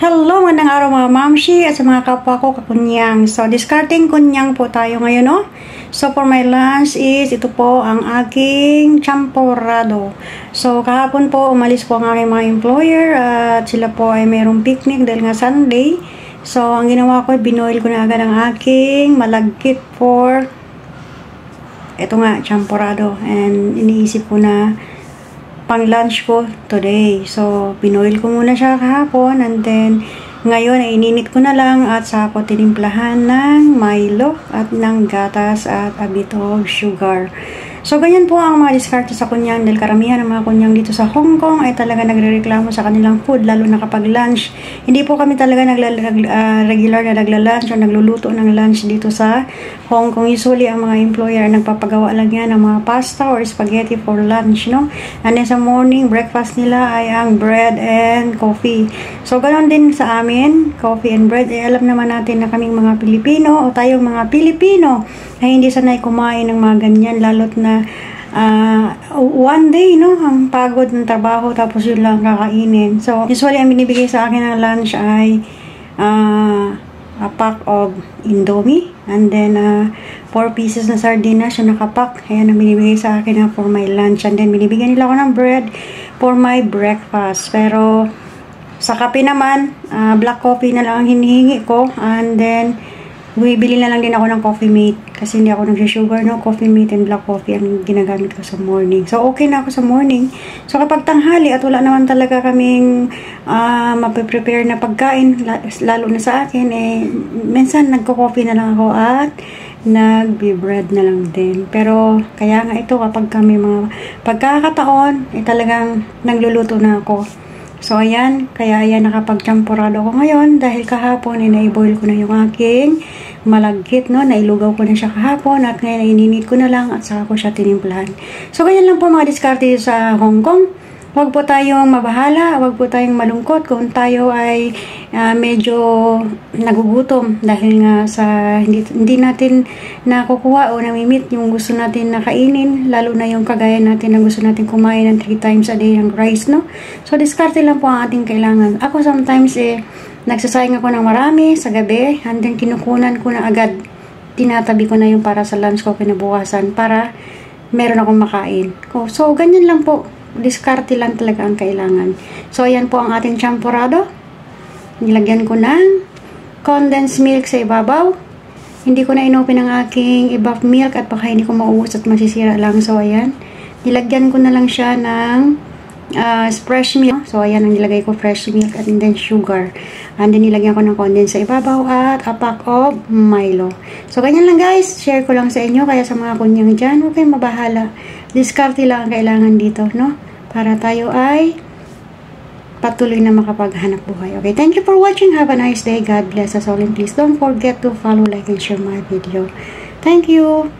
Hello, magandang araw mga mamshi at sa mga kapwa ko kakunyang. So, discarding kunyang po tayo ngayon, no? So, for my lunch is, ito po ang aking champorado. So, kahapon po, umalis po ang aking mga employer at sila po ay mayroong picnic dahil nga Sunday. So, ang ginawa ko, binoil ko na agad ang aking malagkit for ito nga, champorado. And iniisip ko na pang lunch ko today. So, pinoil ko muna siya kahapon and then ngayon ay ininit ko na lang at saka ko tinimplahan ng Milo at ng gatas at a bit of sugar. So, ganyan po ang mga diskarte sa kunyang dahil karamihan ng mga kunyang dito sa Hong Kong ay talaga nagre-reklamo sa kanilang food lalo na kapag lunch. Hindi po kami talaga regular na nagla-lunch o nagluluto ng lunch dito sa Hong Kong. Usually, ang mga employer nagpapagawa lang yan ng mga pasta or spaghetti for lunch, no? And then sa morning, breakfast nila ay ang bread and coffee. So, ganoon din sa amin, coffee and bread. Alam naman natin na kaming mga Pilipino o tayong mga Pilipino ay hindi sanay kumain ng mga ganyan, lalot na one day, no, ang pagod ng trabaho tapos yun lang kakainin. So, usually ang binibigay sa akin ng lunch ay a pack of Indomie and then 4 pieces na sardinas yung nakapack. Ayan ang binibigay sa akin for my lunch. And then binibigyan nila ako ng bread for my breakfast. Pero sa kape naman, black coffee na lang ang hinihingi ko. And then bumibili na lang din ako ng coffee mate kasi hindi ako nag-sugar, no? Coffee mate and black coffee ang ginagamit ko sa morning. So, okay na ako sa morning. So, kapag tanghali at wala naman talaga kaming mapiprepare na pagkain, lalo na sa akin, minsan nagko-coffee na lang ako at nagbi-bread na lang din. Pero, kaya nga ito, kapag kami mga pagkakataon, talagang nagluluto na ako. So, ayan. Kaya ayan, nakapag-champorado ko ngayon dahil kahapon, na-boil ko na yung aking malagkit, no? Nailugaw ko na siya kahapon at ngayon, ininit ko na lang at saka ko siya tinimplahan. So, ganyan lang po mga diskarte sa Hong Kong. Huwag po tayong mabahala, huwag po tayong malungkot kung tayo ay medyo nagugutom dahil nga sa hindi natin nakukuha o namimit yung gusto natin na kainin, lalo na yung kagaya natin na gusto natin kumain ng 3 times a day ng rice, no? So, diskarte lang po ang ating kailangan. Ako sometimes nagsasayang ako ng marami sa gabi and then kinukunan ko na agad. Tinatabi ko na yung para sa lunch ko kinabukasan para meron akong makain. So, ganyan lang po. Diskarte lang talaga ang kailangan. So, ayan po ang ating champorado. Nilagyan ko ng condensed milk sa ibabaw. Hindi ko na inopen ang aking i-buff milk at baka hindi ko mauubos at masisira lang. So, ayan. Nilagyan ko na lang siya ng fresh milk. So, ayan ang nilagay ko, fresh milk at then sugar. And then, nilagyan ko ng condensed sa ibabaw at a pack of Milo. So, ganyan lang guys. Share ko lang sa inyo. Kaya sa mga kunyang dyan, huwag kayong mabahala. Diskarte lang ang kailangan dito, no? Para tayo ay patuloy na makapaghanap buhay. Okay, thank you for watching. Have a nice day. God bless us all. And please don't forget to follow, like, and share my video. Thank you.